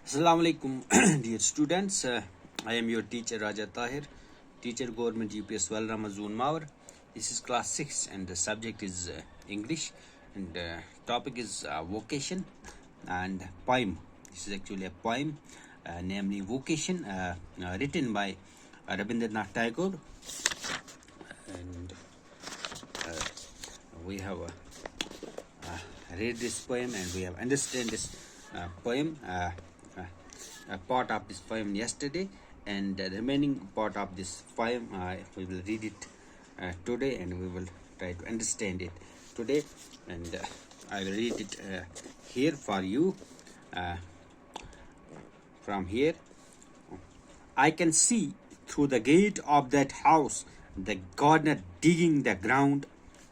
Assalamu alaikum, dear students. I am your teacher Raja Tahir, teacher Government UPS Walra Mazoon Mawar. This is class 6 and the subject is English and topic is vocation and poem. This is actually a poem, namely Vocation, written by Rabindranath Tagore. And we have read this poem and we have understand this poem. Part of this poem yesterday, and the remaining part of this poem we will read it today, and we will try to understand it today. And I will read it here for you. From here, I can see through the gate of that house the gardener digging the ground.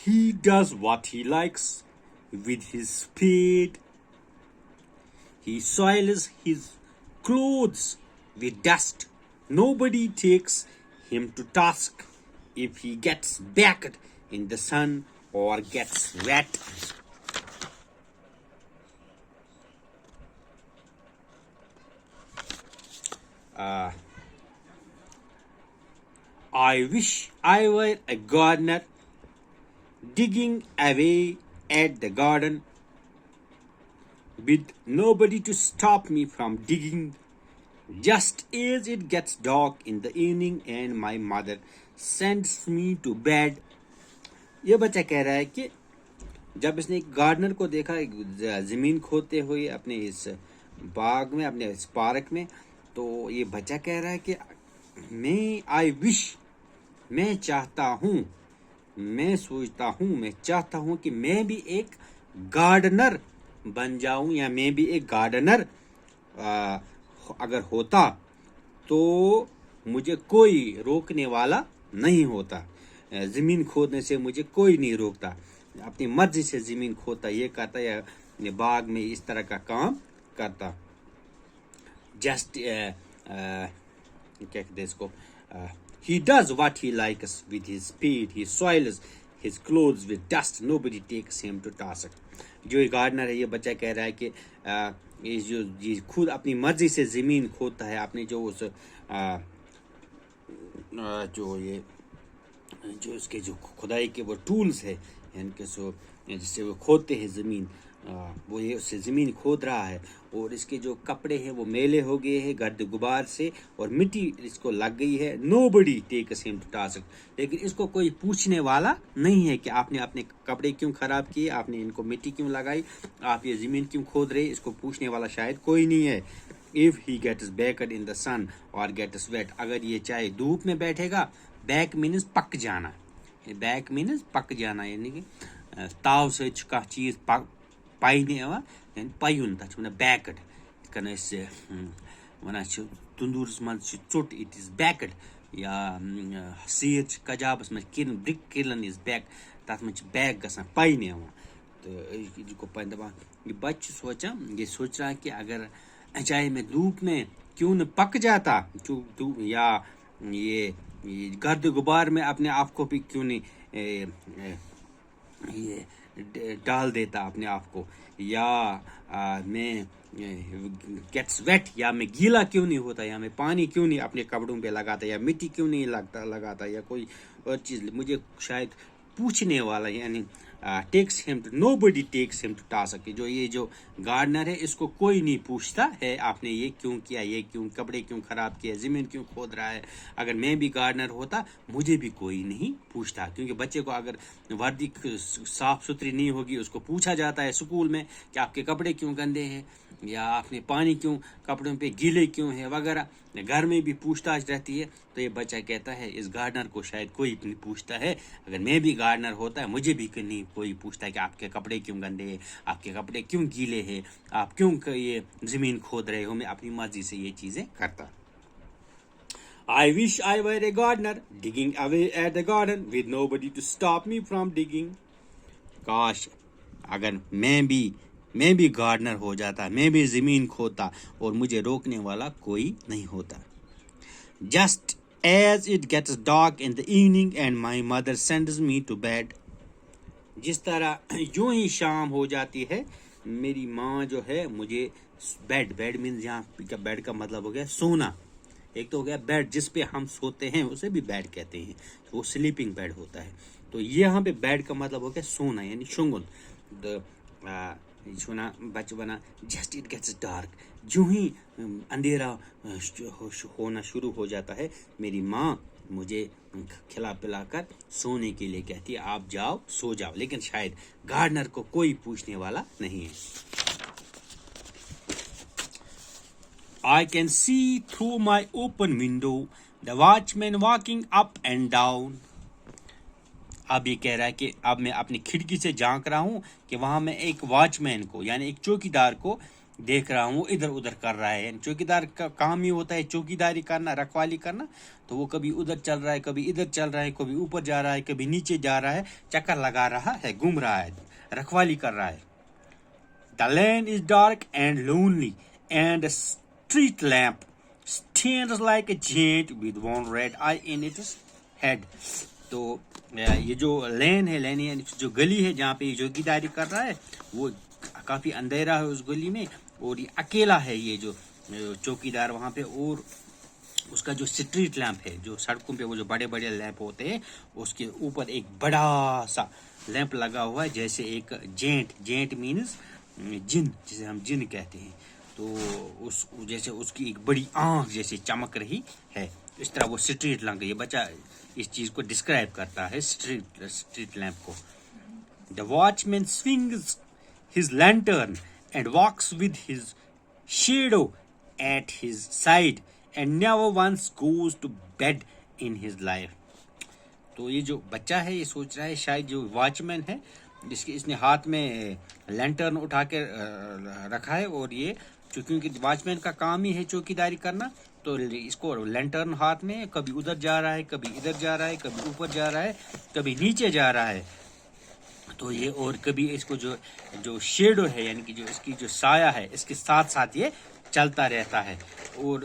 He does what he likes with his spade. He soils his clothes with dust. Nobody takes him to task if he gets baked in the sun or gets wet. I wish I were a gardener digging away at the garden with nobody to stop me from digging, just as it gets dark in the evening and my mother sends me to bed. یہ بچہ کہہ رہا ہے کہ جب اس نے ایک gardener کو دیکھا زمین کھودتے ہوئے اپنے اس باغ میں، اپنے اس پارک میں، تو یہ بچہ کہہ رہا ہے کہ میں چاہتا ہوں، میں سوچتا ہوں، میں چاہتا ہوں کہ میں بھی ایک گارڈنر بن جاؤں، یا میں بھی ایک گارڈنر اگر ہوتا تو مجھے کوئی روکنے والا نہیں ہوتا، زمین کھودنے سے مجھے کوئی نہیں روکتا، اپنی مرضی سے زمین کھودتا، یہ کرتا یا باغ میں اس طرح کا کام کرتا. جسٹ کیا کہتے ہیں اس کو، he does what he likes with his spade. He soils his clothes with dust. Nobody takes him to task. جو یہ گارڈنر ہے، یہ بچہ کہہ رہا ہے کہ یہ خود اپنی مرضی سے زمین کھودتا ہے، اپنے جو اس جو اس کے جو کھدائی کے وہ ٹولز ہے، یعنی کہ جس سے وہ کھودتے ہیں زمین، وہ یہ اس سے زمین کھود رہا ہے، اور اس کے جو کپڑے ہیں وہ میلے ہو گئے ہیں گرد غبار سے، اور مٹی اس کو لگ گئی ہے. Nobody takes him to task. لیکن اس کو کوئی پوچھنے والا نہیں ہے کہ آپ نے اپنے کپڑے کیوں خراب کیے، آپ نے ان کو مٹی کیوں لگائی، آپ یہ زمین کیوں کھود رہے، اس کو پوچھنے والا شاید کوئی نہیں ہے. If he gets baked in the sun or gets wet. اگر یہ چاہے دھوپ میں بیٹھے گا، بیک مینز پک جانا، بیک مینز پک جانا، یعنی کہ تاو سے کانٛہہ چیز پاینہٕ یِوان، یعنی پَیُن، تَتھ چھِ وَنان بیکٕڈ. یِتھ کٔنۍ أسۍ وَنان چھِ تندوٗرَس منٛز چھِ ژوٚٹ، اِٹ اِز بیکٕڈ، یا سیٖر چھِ کَجابَس منٛز برٛک کِلن اِز بیک، تَتھ منٛز چھِ بیک گژھان، پاینہٕ یِوان. تو یہ کو پاین دپان، یہ بچہ چھُ سونچان، یہ سوچ رہا کہ اگر چاہے میں دھوپ میں کیوں نہ پک جاتا، یا یہ گرد غبار میں اپنے آپ کو بھی کیوں نہیں یہ ڈال دیتا اپنے آپ کو، یا میں گیٹس ویٹ، یا میں گیلا کیوں نہیں ہوتا، یا میں پانی کیوں نہیں اپنے کپڑوں پہ لگاتا، یا مٹی کیوں نہیں لگاتا، یا کوئی اور چیز مجھے شاید پوچھنے والا، یعنی ٹیکس ہم ٹو، نو بڈی ٹیکس ہم ٹو ٹاسک. جو یہ جو گارڈنر ہے اس کو کوئی نہیں پوچھتا ہے آپ نے یہ کیوں کیا، یہ کیوں کپڑے کیوں خراب کیا، زمین کیوں کھود رہا ہے. اگر میں بھی گارڈنر ہوتا مجھے بھی کوئی نہیں پوچھتا، کیونکہ بچے کو اگر وردی صاف ستھری نہیں ہوگی اس کو پوچھا جاتا ہے اسکول میں کہ آپ کے کپڑے کیوں گندے ہیں، یا آپ نے پانی کیوں کپڑوں پہ گیلے کیوں ہے وغیرہ، گھر میں بھی پوچھ تاچھ رہتی ہے. تو یہ بچہ کہتا ہے اس گارڈنر کو شاید کوئی نہیں پوچھتا ہے، اگر میں بھی گارڈنر ہوتا ہے مجھے بھی نہیں کوئی پوچھتا ہے کہ آپ کے کپڑے کیوں گندے ہیں، آپ کے کپڑے کیوں گیلے ہیں، آپ کیوں یہ زمین کھود رہے ہو، میں اپنی مرضی سے یہ چیزیں کرتا. I wish I were a gardener, digging away at the garden with nobody to stop me from digging. کاش اگر میں بھی گارڈنر ہو جاتا، میں بھی زمین کھوتا اور مجھے روکنے والا کوئی نہیں ہوتا. Just as it gets dark in the evening and my mother sends me to bed. جس طرح یوں ہی شام ہو جاتی ہے میری ماں جو ہے مجھے بیڈ مینز یہاں بیڈ کا مطلب ہو گیا سونا. ایک تو ہو گیا بیڈ جس پہ ہم سوتے ہیں اسے بھی بیڈ کہتے ہیں، وہ سلیپنگ بیڈ ہوتا ہے. تو یہاں پہ بیڈ کا مطلب ہو گیا سونا یعنی شنگن. سونا بچ بنا جسٹ اٹ گیٹس ڈارک، جو ہی اندھیرا ہونا شروع ہو جاتا ہے میری ماں مجھے کھلا پلا کر سونے کے لیے کہتی ہے آپ جاؤ سو جاؤ. لیکن شاید گارڈنر کو کوئی پوچھنے والا نہیں ہے. I can see through my open window the watchman walking up and down. اب یہ کہہ رہا ہے کہ اب میں اپنی کھڑکی سے جھانک رہا ہوں کہ وہاں میں ایک واچ مین کو یعنی ایک چوکی دار کو دیکھ رہا ہوں، ادھر ادھر کر رہا ہے. چوکی دار کا کام ہی ہوتا ہے چوکی داری کرنا، رکھوالی کرنا. تو وہ کبھی ادھر چل رہا ہے، کبھی ادھر چل رہا ہے، کبھی اوپر جا رہا ہے، کبھی نیچے جا رہا ہے، چکر لگا رہا ہے، گھوم رہا ہے، رکھوالی کر رہا ہے. The lane is dark and lonely and a street lamp stands like a giant with one red eye in its head. تو یہ جو لین ہے، لین یعنی جو گلی ہے جہاں پہ یہ چوکی داری کر رہا ہے وہ کافی اندھیرا ہے اس گلی میں، اور یہ اکیلا ہے یہ جو چوکی دار وہاں پہ. اور اس کا جو اسٹریٹ لیمپ ہے، جو سڑکوں پہ وہ جو بڑے بڑے لیمپ ہوتے ہیں اس کے اوپر ایک بڑا سا لیمپ لگا ہوا ہے جیسے ایک جینٹ مینز جن، جسے ہم جن کہتے ہیں. تو جیسے اس کی ایک بڑی آنکھ جیسے چمک رہی ہے، اس طرح وہ اسٹریٹ لیمپ. یہ بچہ اس چیز کو ڈسکرائب کرتا ہے اسٹریٹ لیمپ کو. The watchman swings his lantern and walks with his shadow at his side and never once goes to bed in his life. تو یہ جو بچہ ہے یہ سوچ رہا ہے شاید جو واچ مین ہے اس نے ہاتھ میں لینٹرن اٹھا کے رکھا ہے، اور یہ چونکہ واچ مین کا کام ہی ہے چوکی داری کرنا تو اس کو لینٹرن ہاتھ میں کبھی ادھر جا رہا ہے، کبھی ادھر جا رہا ہے، کبھی اوپر جا رہا ہے، کبھی نیچے جا رہا ہے. تو یہ اور کبھی اس کو جو شیڈو ہے یعنی کہ جو اس کی جو سایہ ہے اس کے ساتھ ساتھ یہ چلتا رہتا ہے. اور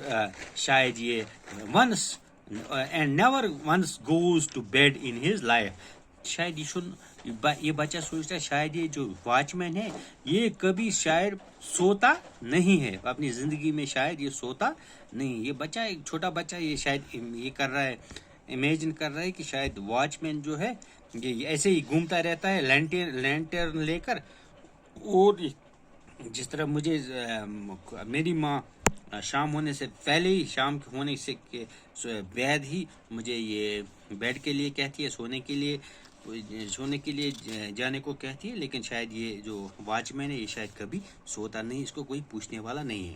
شاید یہ once and never once goes to bed in his life. شاید یہ بچہ سوچتا ہے شاید یہ جو واچ مین ہے یہ کبھی شاید سوتا نہیں ہے اپنی زندگی میں، شاید یہ سوتا نہیں. یہ بچہ ایک چھوٹا بچہ یہ شاید یہ کر رہا ہے، امیجن کر رہا ہے کہ شاید واچ مین جو ہے یہ ایسے ہی گھومتا رہتا ہے لینٹرن لے کر. اور جس طرح مجھے میری ماں شام ہونے سے پہلے ہی، شام ہونے سے بعد ہی مجھے یہ بیڈ کے لیے کہتی ہے، سونے کے لیے جانے کو کہتی ہے. لیکن شاید یہ جو واچ مین ہے یہ شاید کبھی سوتا نہیں، اس کو کوئی پوچھنے والا نہیں ہے.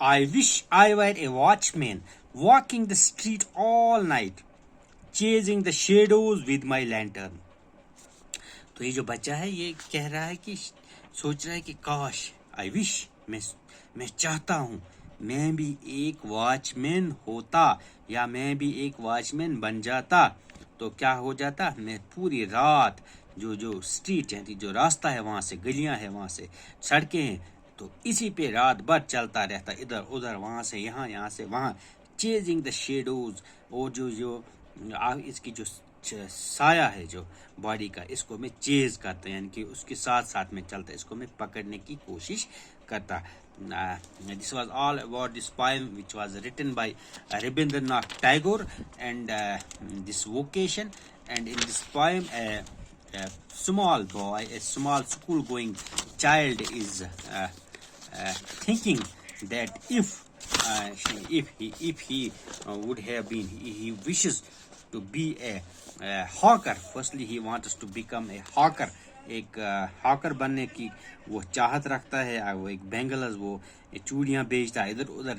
I wish I were a watchman walking the street all night chasing the shadows with my lantern. تو یہ جو بچہ ہے یہ کہہ رہا ہے کہ سوچ رہا ہے کہ کاش I wish میں چاہتا ہوں میں بھی ایک واچ مین ہوتا یا میں بھی ایک واچ مین بن جاتا. تو کیا ہو جاتا، میں پوری رات جو اسٹریٹ ہے جو راستہ ہے وہاں سے، گلیاں ہیں وہاں سے، سڑکیں ہیں، تو اسی پہ رات بھر چلتا رہتا، ادھر ادھر، وہاں سے یہاں، یہاں سے وہاں، چیزنگ دا شیڈوز. اور جو اس کی جو سایہ ہے جو باڈی کا اس کو میں چیز کرتا یعنی کہ اس کے ساتھ ساتھ میں چلتا، اس کو میں پکڑنے کی کوشش کرتا. This was all about this poem which was written by Rabindranath Tagore and this vocation. And in this poem a small boy, a small school going child is thinking that if he would have been, he wishes to be a hawker. Firstly he wants to become a hawker ایک hawker بننے کی وہ چاہت رکھتا ہے, وہ ایک بینگلز, وہ چوڑیاں بیچتا ہے ادھر ادھر,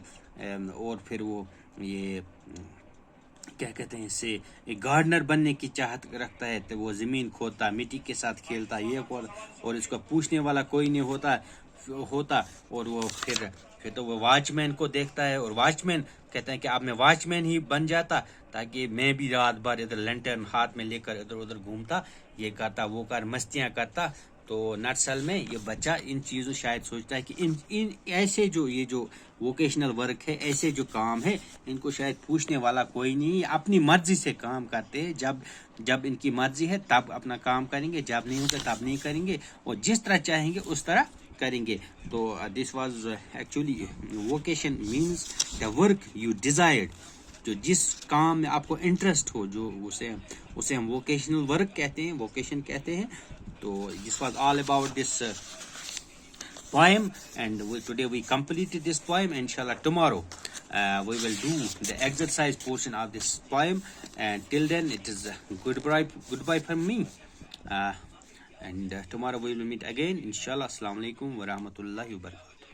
اور پھر وہ یہ کیا کہتے ہیں اسے ایک گارڈنر بننے کی چاہت رکھتا ہے, تو وہ زمین کھودتا, مٹی کے ساتھ کھیلتا, یہ اور اس کو پوچھنے والا کوئی نہیں ہوتا, اور وہ پھر تو وہ واچ مین کو دیکھتا ہے, اور واچ مین کہتے ہیں کہ اب میں واچ مین ہی بن جاتا تاکہ میں بھی رات بھر ادھر لینٹرن ہاتھ میں لے کر ادھر ادھر گھومتا, یہ کرتا وہ کر مستیاں کرتا. تو نٹسل میں یہ بچہ ان چیزوں شاید سوچتا ہے کہ ان ایسے یہ جو ووکیشنل ورک ہے, ایسے جو کام ہے, ان کو شاید پوچھنے والا کوئی نہیں, اپنی مرضی سے کام کرتے ہیں, جب ان کی مرضی ہے تب اپنا کام کریں گے, جب نہیں ہوتا تب نہیں کریں گے, اور جس طرح چاہیں گے اس طرح کریں گے. تو this was actually vocation means the work you desired, جو جس کام میں آپ کو انٹرسٹ ہو, جو اسے ہم ووکیشنل ورک کہتے ہیں, ووکیشن کہتے ہیں. تو this was all about this poem, and today we completed this poem. Inshallah tomorrow we will do the exercise portion of this poem, and till then it is goodbye from me, and tomorrow we will meet again inshallah. Assalamu alaikum wa rahmatullahi wa barakatuh.